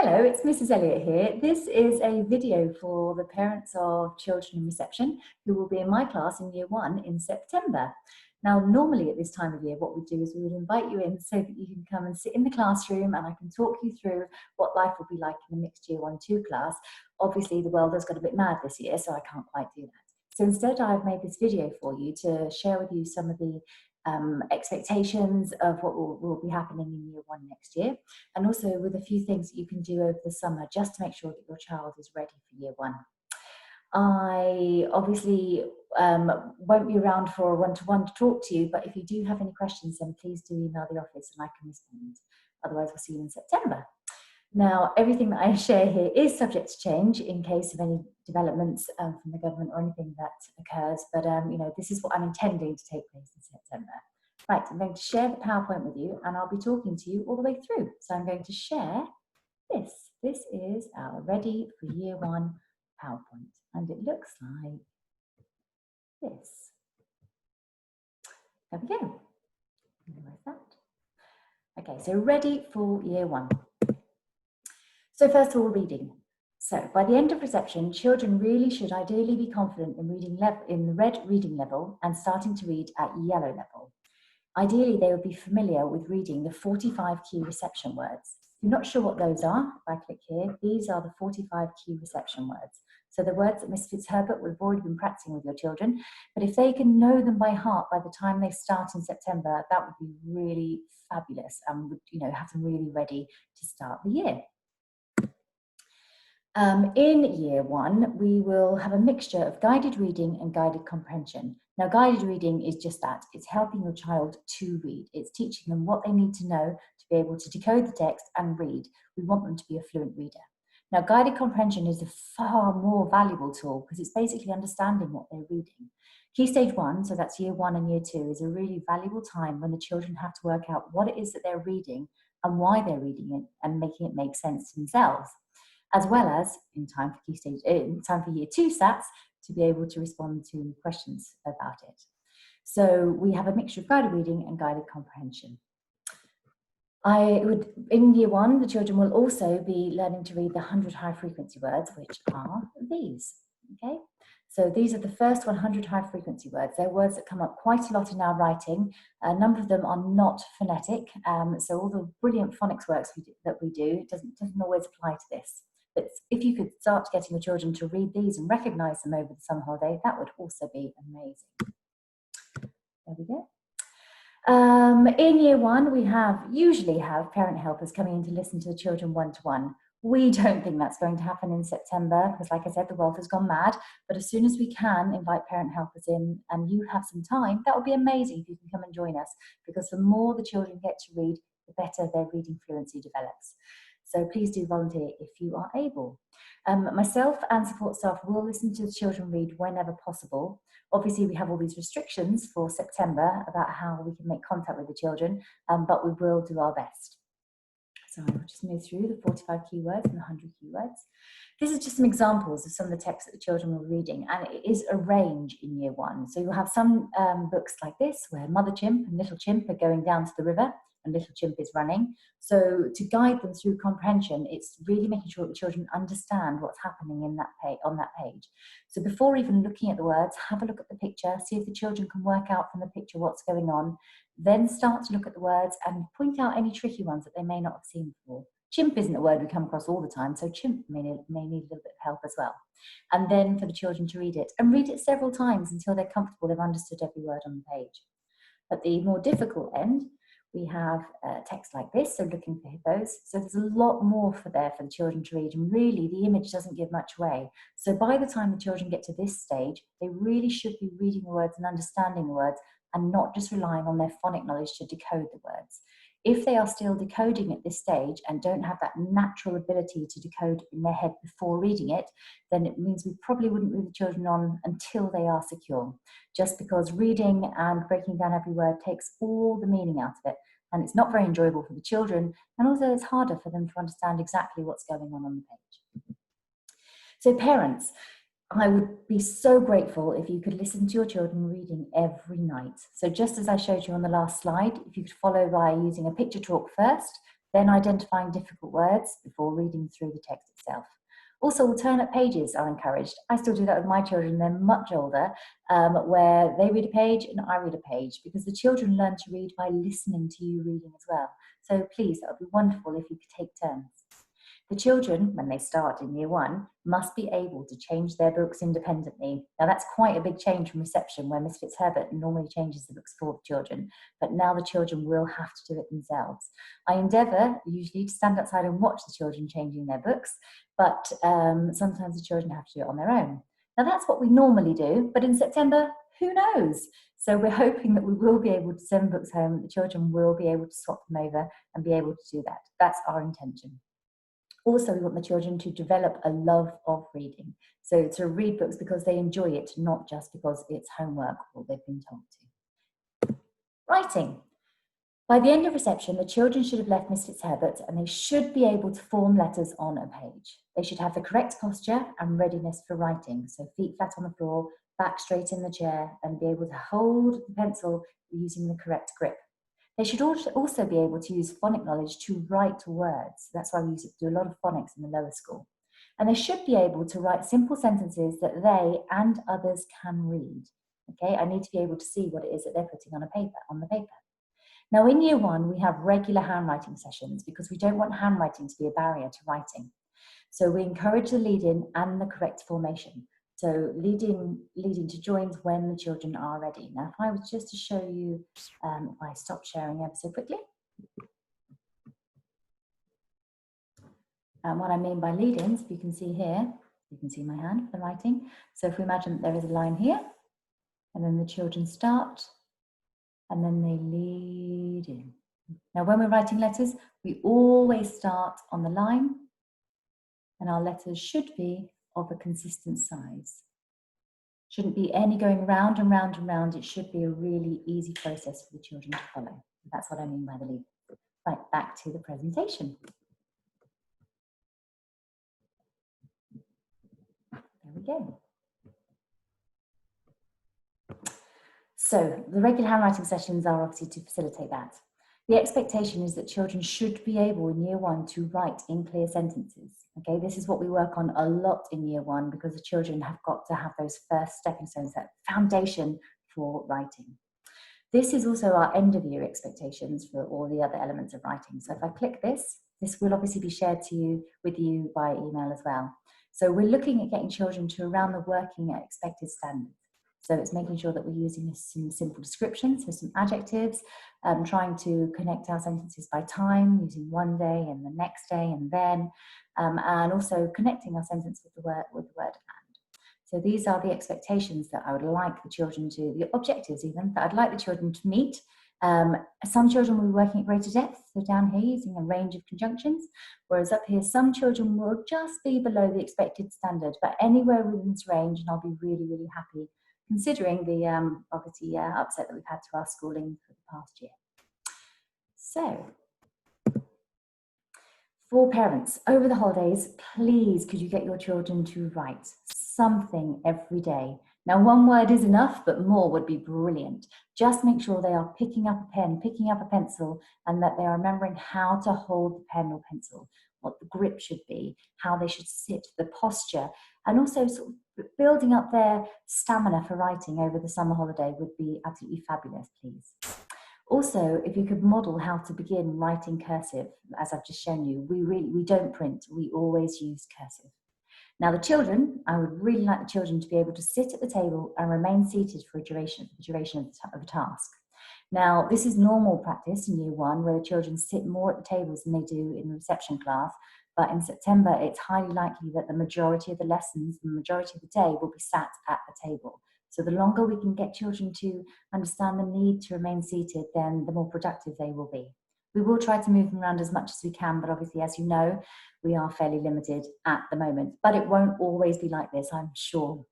Hello, it's Mrs. Elliott here. This is a video for the parents of children in reception who will be in my class in Year 1 in September. Now, normally at this time of year, what we do is we would invite you in so that you can come and sit in the classroom and I can talk you through what life will be like in a mixed Year 1-2 class. Obviously, the world has got a bit mad this year, so I can't quite do that. So instead, I've made this video for you to share with you some of the expectations of what will be happening in Year 1 next year, and also with a few things that you can do over the summer just to make sure that your child is ready for Year 1. I obviously won't be around for a one-to-one to talk to you, but if you do have any questions, then please do email the office and I can respond. Otherwise, we'll see you in September. Now, everything that I share here is subject to change in case of any developments from the government or anything that occurs, but this is what I'm intending to take place in September. Right, I'm going to share the PowerPoint with you and I'll be talking to you all the way through. So I'm going to share this. This is our Ready for Year 1 PowerPoint, and it looks like this. There we go. Where's that? Okay, so ready for Year 1. So first of all, reading. So by the end of reception, children really should ideally be confident in reading in the red reading level and starting to read at yellow level. Ideally, they would be familiar with reading the 45 key reception words. If you're not sure what those are, if I click here, these are the 45 key reception words. So the words that Miss Fitzherbert would have already been practicing with your children, but if they can know them by heart by the time they start in September, that would be really fabulous and would have them really ready to start the year. In Year 1, we will have a mixture of guided reading and guided comprehension. Now, guided reading is just that. It's helping your child to read. It's teaching them what they need to know to be able to decode the text and read. We want them to be a fluent reader. Now, guided comprehension is a far more valuable tool because it's basically understanding what they're reading. Key Stage 1, so that's Year 1 and Year 2, is a really valuable time when the children have to work out what it is that they're reading and why they're reading it and making it make sense to themselves, as well as in time for Year 2 SATs to be able to respond to questions about it. So we have a mixture of guided reading and guided comprehension. In Year 1, the children will also be learning to read the 100 high frequency words, which are these, okay? So these are the first 100 high frequency words. They're words that come up quite a lot in our writing. A number of them are not phonetic, so all the brilliant phonics works that we do doesn't always apply to this. But if you could start getting your children to read these and recognise them over the summer holiday, that would also be amazing. There we go. In Year 1, we usually have parent helpers coming in to listen to the children one-to-one. We don't think that's going to happen in September because, like I said, the world has gone mad. But as soon as we can invite parent helpers in and you have some time, that would be amazing if you can come and join us, because the more the children get to read, the better their reading fluency develops. So please do volunteer if you are able. Myself and support staff will listen to the children read whenever possible. Obviously, we have all these restrictions for September about how we can make contact with the children, but we will do our best. So I'll just move through the 45 keywords and the 100 keywords. This is just some examples of some of the texts that the children were reading, and it is a range in Year 1. So you'll have some books like this, where Mother Chimp and Little Chimp are going down to the river, and Little Chimp is running. So to guide them through comprehension, it's really making sure that the children understand what's happening in on that page. So before even looking at the words, have a look at the picture, see if the children can work out from the picture what's going on, then start to look at the words and point out any tricky ones that they may not have seen before. Chimp isn't a word we come across all the time, so chimp may need a little bit of help as well. And then for the children to read it, and read it several times until they're comfortable, they've understood every word on the page. At the more difficult end, we have text like this, so looking for hippos. So there's a lot more for the children to read, and really the image doesn't give much away. So by the time the children get to this stage, they really should be reading the words and understanding the words and not just relying on their phonic knowledge to decode the words. If they are still decoding at this stage and don't have that natural ability to decode in their head before reading it, then it means we probably wouldn't move the children on until they are secure, just because reading and breaking down every word takes all the meaning out of it, and it's not very enjoyable for the children, and also it's harder for them to understand exactly what's going on the page. So parents, I would be so grateful if you could listen to your children reading every night. So just as I showed you on the last slide, if you could follow by using a picture talk first, then identifying difficult words before reading through the text itself. Also, alternate pages are encouraged. I still do that with my children. They're much older, where they read a page and I read a page, because the children learn to read by listening to you reading as well. So please, that would be wonderful if you could take turns. The children, when they start in year 1, must be able to change their books independently. Now, that's quite a big change from reception, where Miss Fitzherbert normally changes the books for the children, but now the children will have to do it themselves. I endeavour usually to stand outside and watch the children changing their books, but sometimes the children have to do it on their own. Now, that's what we normally do, but in September, who knows? So we're hoping that we will be able to send books home, the children will be able to swap them over and be able to do that. That's our intention. Also, we want the children to develop a love of reading. So to read books because they enjoy it, not just because it's homework or they've been told to. Writing. By the end of reception, the children should have left Miss Fitzherbert and they should be able to form letters on a page. They should have the correct posture and readiness for writing. So feet flat on the floor, back straight in the chair, and be able to hold the pencil using the correct grip. They should also be able to use phonic knowledge to write words. That's why we do a lot of phonics in the lower school. And they should be able to write simple sentences that they and others can read. Okay, I need to be able to see what it is that they're putting on the paper. Now, in year 1, we have regular handwriting sessions because we don't want handwriting to be a barrier to writing. So we encourage the lead-in and the correct formation. So leading to joins when the children are ready. Now, if I was just to show you, if I stop sharing ever so quickly. What I mean by lead-ins, you can see here, you can see my hand for the writing. So if we imagine that there is a line here, and then the children start, and then they lead in. Now, when we're writing letters, we always start on the line, and our letters should be of a consistent size. Shouldn't be any going round and round and round. It should be a really easy process for the children to follow. That's what I mean by the lead. Right, back to the presentation. There we go. So the regular handwriting sessions are obviously to facilitate that. The expectation is that children should be able in year 1 to write in clear sentences. Okay, this is what we work on a lot in year 1 because the children have got to have those first stepping stones, that foundation for writing. This is also our end of year expectations for all the other elements of writing. So if I click this will obviously be shared with you by email as well. So we're looking at getting children to around the working at expected standards. So it's making sure that we're using some simple descriptions, so some adjectives, trying to connect our sentences by time, using one day and the next day and then, and also connecting our sentence with the word and. So these are the expectations that I would like the children to, the objectives even, that I'd like the children to meet. Some children will be working at greater depth, so down here using a range of conjunctions, whereas up here some children will just be below the expected standard, but anywhere within this range, and I'll be really, really happy considering the obviously upset that we've had to our schooling for the past year. So, for parents, over the holidays, please could you get your children to write something every day. Now, one word is enough, but more would be brilliant. Just make sure they are picking up a pen, picking up a pencil, and that they are remembering how to hold the pen or pencil, what the grip should be, how they should sit, the posture, and also sort of building up their stamina for writing over the summer holiday would be absolutely fabulous, please. Also, if you could model how to begin writing cursive, as I've just shown you, we don't print, we always use cursive. Now the children, I would really like the children to be able to sit at the table and remain seated for the duration of the task. Now, this is normal practice in year 1, where the children sit more at the tables than they do in the reception class. But in September, it's highly likely that the majority of the lessons, the majority of the day will be sat at the table. So the longer we can get children to understand the need to remain seated, then the more productive they will be. We will try to move them around as much as we can, but obviously, as you know, we are fairly limited at the moment. But it won't always be like this, I'm sure.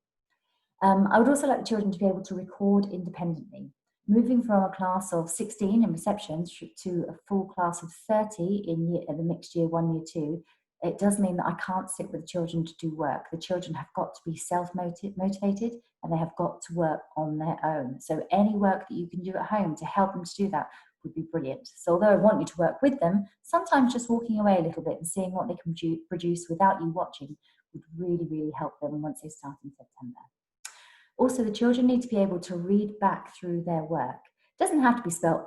I would also like the children to be able to record independently. Moving from a class of 16 in reception to a full class of 30 in the mixed year 1, year 2, it does mean that I can't sit with the children to do work. The children have got to be self-motivated and they have got to work on their own. So any work that you can do at home to help them to do that would be brilliant. So although I want you to work with them, sometimes just walking away a little bit and seeing what they can produce without you watching would really, really help them once they start in September. Also, the children need to be able to read back through their work. It doesn't have to be spelt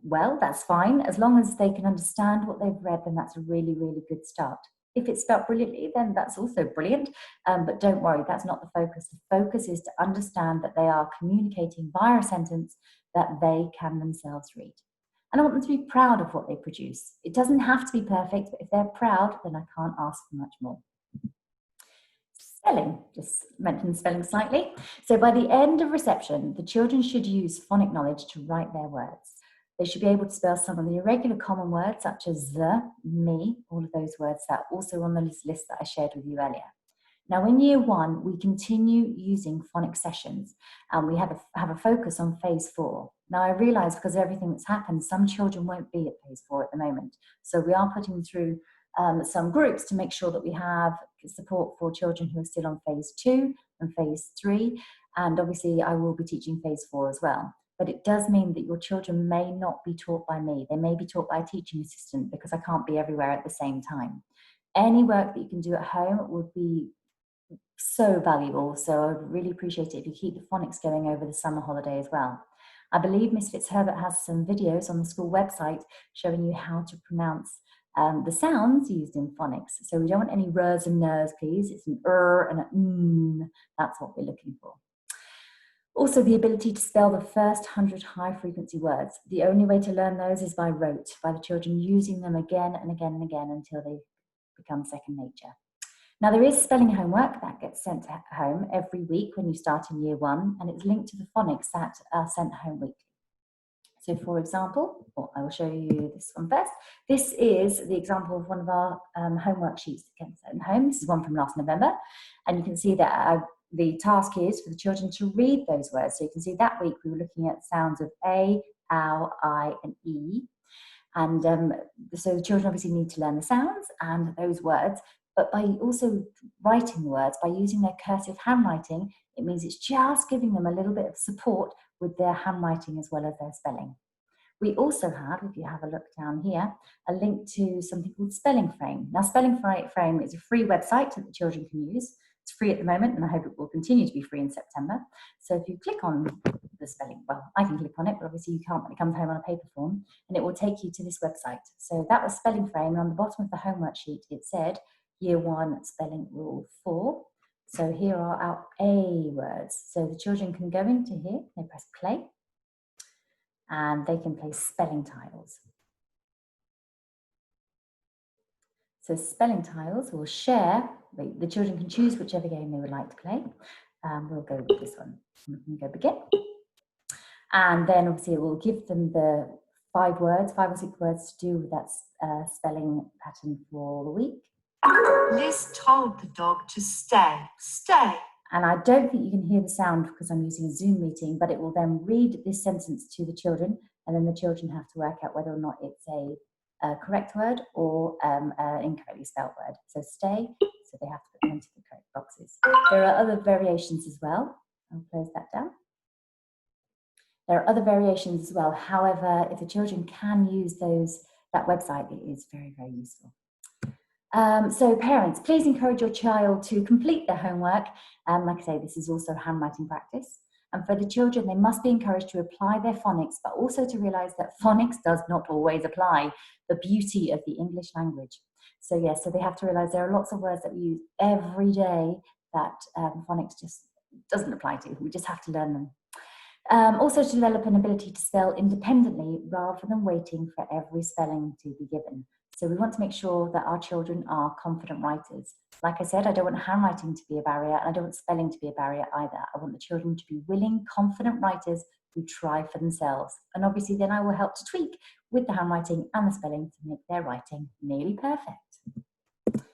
well, that's fine. As long as they can understand what they've read, then that's a really, really good start. If it's spelt brilliantly, then that's also brilliant, but don't worry, that's not the focus. The focus is to understand that they are communicating via a sentence that they can themselves read. And I want them to be proud of what they produce. It doesn't have to be perfect, but if they're proud, then I can't ask for much more. Spelling, just mentioned spelling slightly. So by the end of reception, the children should use phonic knowledge to write their words. They should be able to spell some of the irregular common words such as the, me, all of those words that are also on the list that I shared with you earlier. Now in year 1, we continue using phonic sessions and we have a focus on phase 4. Now I realise because of everything that's happened, some children won't be at phase 4 at the moment. So we are putting through some groups to make sure that we have support for children who are still on phase 2 and phase 3. And obviously I will be teaching phase 4 as well. But it does mean that your children may not be taught by me. They may be taught by a teaching assistant because I can't be everywhere at the same time. Any work that you can do at home would be so valuable. So I would really appreciate it if you keep the phonics going over the summer holiday as well. I believe Miss Fitzherbert has some videos on the school website showing you how to pronounce the sounds used in phonics. So we don't want any r's and n's, please. It's an and an That's what we're looking for. Also, the ability to spell the first 100 high-frequency words. The only way to learn those is by rote, by the children using them again and again and again until they become second nature. Now, there is spelling homework that gets sent home every week when you start in year 1, and it's linked to the phonics that are sent home weekly. So, for example, I will show you this one first. This is the example of one of our homework sheets that gets sent home. This is one from last November, and you can see that the task is for the children to read those words. So you can see that week we were looking at sounds of A, ow, I, and E. And so the children obviously need to learn the sounds and those words, but by also writing the words, by using their cursive handwriting, it means it's just giving them a little bit of support with their handwriting as well as their spelling. We also have, if you have a look down here, a link to something called Spelling Frame. Now, Spelling Frame is a free website that the children can use. It's free at the moment, and I hope it will continue to be free in September. So if you click on the spelling, well, I can click on it, but obviously you can't when it comes home on a paper form, and it will take you to this website. So that was Spelling Frame, and on the bottom of the homework sheet, it said Year 1 Spelling Rule 4. So here are our A words. So the children can go into here, they press play, and they can play spelling tiles. So spelling tiles will share, the children can choose whichever game they would like to play. We'll go with this one. We can go begin. And then obviously it will give them the 5 or 6 words to do with that spelling pattern for the week. Liz told the dog to stay, stay. And I don't think you can hear the sound because I'm using a Zoom meeting, but it will then read this sentence to the children, and then the children have to work out whether or not it's a correct word or an incorrectly spelled word. So stay, so they have to put them into the correct boxes. There are other variations as well. I'll close that down. There are other variations as well. However, if the children can use that website, it is very, very useful. So parents, please encourage your child to complete their homework. Like I say, this is also handwriting practice. And for the children, they must be encouraged to apply their phonics, but also to realise that phonics does not always apply, the beauty of the English language. So yes, so they have to realise there are lots of words that we use every day that phonics just doesn't apply to. We just have to learn them. Also to develop an ability to spell independently rather than waiting for every spelling to be given. So we want to make sure that our children are confident writers. Like I said, I don't want handwriting to be a barrier, and I don't want spelling to be a barrier either. I want the children to be willing, confident writers who try for themselves. And obviously then I will help to tweak with the handwriting and the spelling to make their writing nearly perfect.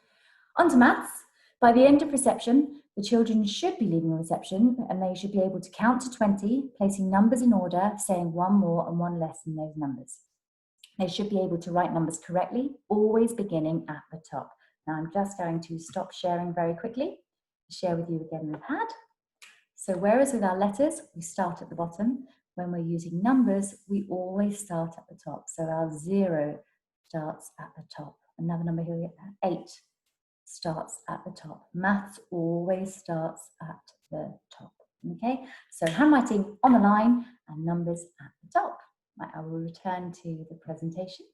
On to maths. By the end of reception, the children should be leaving reception and they should be able to count to 20, placing numbers in order, saying one more and one less than those numbers. They should be able to write numbers correctly, always beginning at the top. Now I'm just going to stop sharing very quickly, share with you again the pad. So whereas with our letters, we start at the bottom, When we're using numbers, we always start at the top. So our 0 starts at the top. Another number here, 8 starts at the top. Maths always starts at the top. Okay, so handwriting on the line and numbers at the top. Right, I will return to the presentation.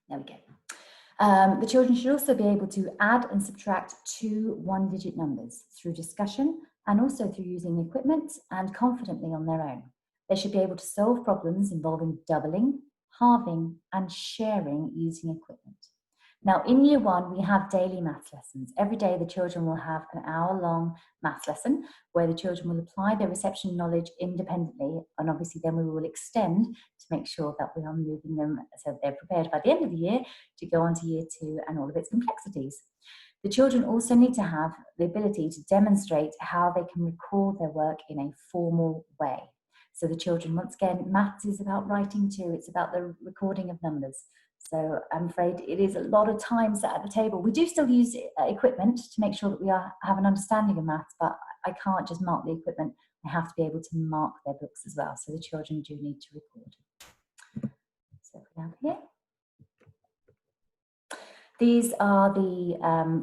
There we go. The children should also be able to add and subtract two one-digit numbers through discussion and also through using equipment and confidently on their own. They should be able to solve problems involving doubling, halving, and sharing using equipment. Now, in year 1, we have daily maths lessons. Every day, the children will have an hour-long maths lesson where the children will apply their reception knowledge independently, and obviously then we will extend to make sure that we are moving them so they're prepared by the end of the year to go on to year 2 and all of its complexities. The children also need to have the ability to demonstrate how they can record their work in a formal way. So the children, once again, maths is about writing too. It's about the recording of numbers. So I'm afraid it is a lot of time sat at the table. We do still use equipment to make sure that we have an understanding of maths, but I can't just mark the equipment. I have to be able to mark their books as well. So the children do need to record. So if we have here. These are the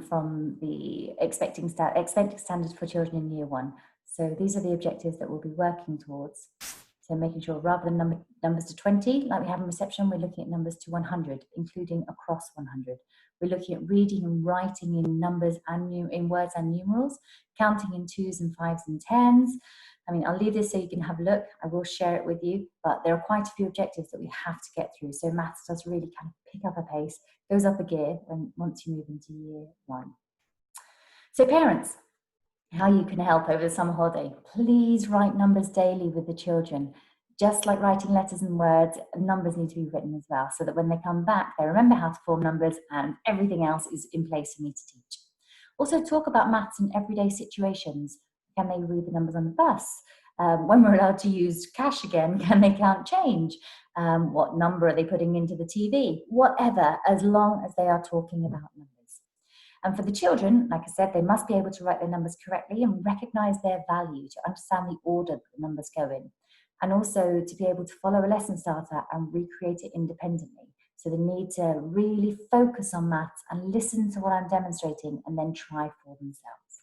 from the expecting standards for children in year 1. So these are the objectives that we'll be working towards. So making sure rather than numbers to 20, like we have in reception, we're looking at numbers to 100, including across 100. We're looking at reading and writing in numbers and in words and numerals, counting in 2s and 5s and 10s. I mean, I'll leave this so you can have a look. I will share it with you, but there are quite a few objectives that we have to get through. So maths does really kind of pick up a pace, goes up a gear once you move into year 1. So parents, how you can help over the summer holiday. Please write numbers daily with the children. Just like writing letters and words, numbers need to be written as well, so that when they come back, they remember how to form numbers and everything else is in place for me to teach. Also talk about maths in everyday situations. Can they read the numbers on the bus? When we're allowed to use cash again, can they count change? What number are they putting into the TV? Whatever, as long as they are talking about numbers. And for the children, like I said, they must be able to write their numbers correctly and recognize their value, to understand the order that the numbers go in. And also to be able to follow a lesson starter and recreate it independently. So they need to really focus on maths and listen to what I'm demonstrating and then try for themselves.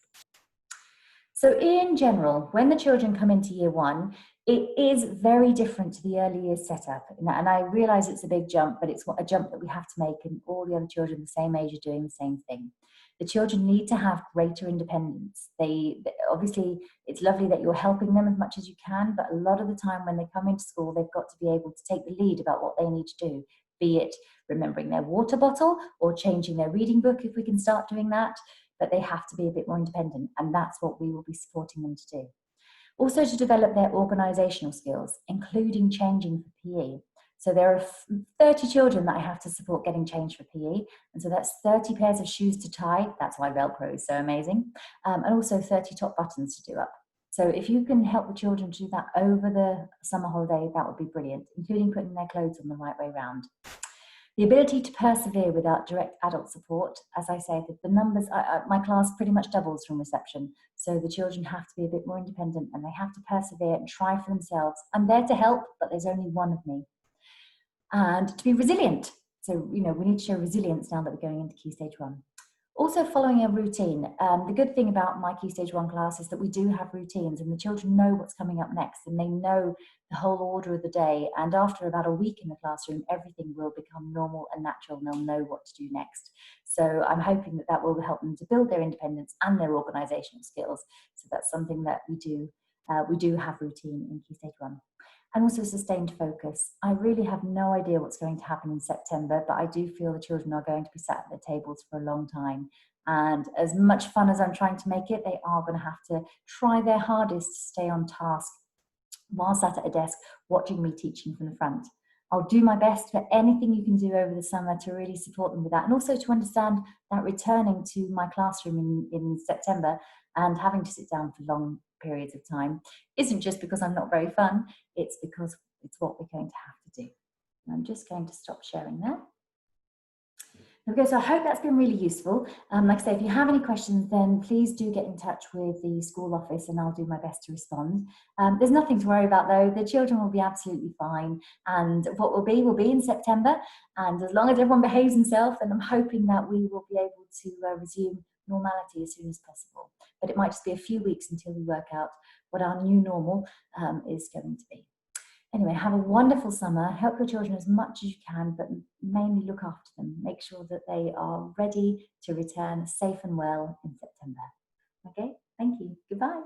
So in general, when the children come into year 1, it is very different to the early years setup. And I realize it's a big jump, but it's a jump that we have to make, and all the other children the same age are doing the same thing. The children need to have greater independence. Obviously, it's lovely that you're helping them as much as you can, but a lot of the time when they come into school, they've got to be able to take the lead about what they need to do, be it remembering their water bottle or changing their reading book if we can start doing that, but they have to be a bit more independent, and that's what we will be supporting them to do. Also to develop their organisational skills, including changing for PE. So there are 30 children that I have to support getting changed for PE. And so that's 30 pairs of shoes to tie. That's why Velcro is so amazing. And also 30 top buttons to do up. So if you can help the children do that over the summer holiday, that would be brilliant, including putting their clothes on the right way round. The ability to persevere without direct adult support, as I say, the numbers, my class pretty much doubles from reception. So the children have to be a bit more independent and they have to persevere and try for themselves. I'm there to help, but there's only one of me. And to be resilient. So, we need to show resilience now that we're going into Key Stage 1. Also following a routine. The good thing about my Key Stage 1 class is that we do have routines and the children know what's coming up next and they know the whole order of the day. And after about a week in the classroom, everything will become normal and natural and they'll know what to do next. So I'm hoping that that will help them to build their independence and their organisational skills. So that's something that we do have routine in Key Stage 1. And also sustained focus. I really have no idea what's going to happen in September, but I do feel the children are going to be sat at their tables for a long time. And as much fun as I'm trying to make it, they are going to have to try their hardest to stay on task while sat at a desk watching me teaching from the front. I'll do my best for anything you can do over the summer to really support them with that, and also to understand that returning to my classroom in September and having to sit down for long periods of time isn't just because I'm not very fun, it's because it's what we're going to have to do. And I'm just going to stop sharing now. There we go. So I hope that's been really useful. Like I say, if you have any questions, then please do get in touch with the school office and I'll do my best to respond. There's nothing to worry about though. The children will be absolutely fine. And what will be in September. And as long as everyone behaves themselves, then I'm hoping that we will be able to resume normality as soon as possible. But it might just be a few weeks until we work out what our new normal is going to be. Anyway, have a wonderful summer. Help your children as much as you can, but mainly look after them. Make sure that they are ready to return safe and well in September. Okay, thank you. Goodbye.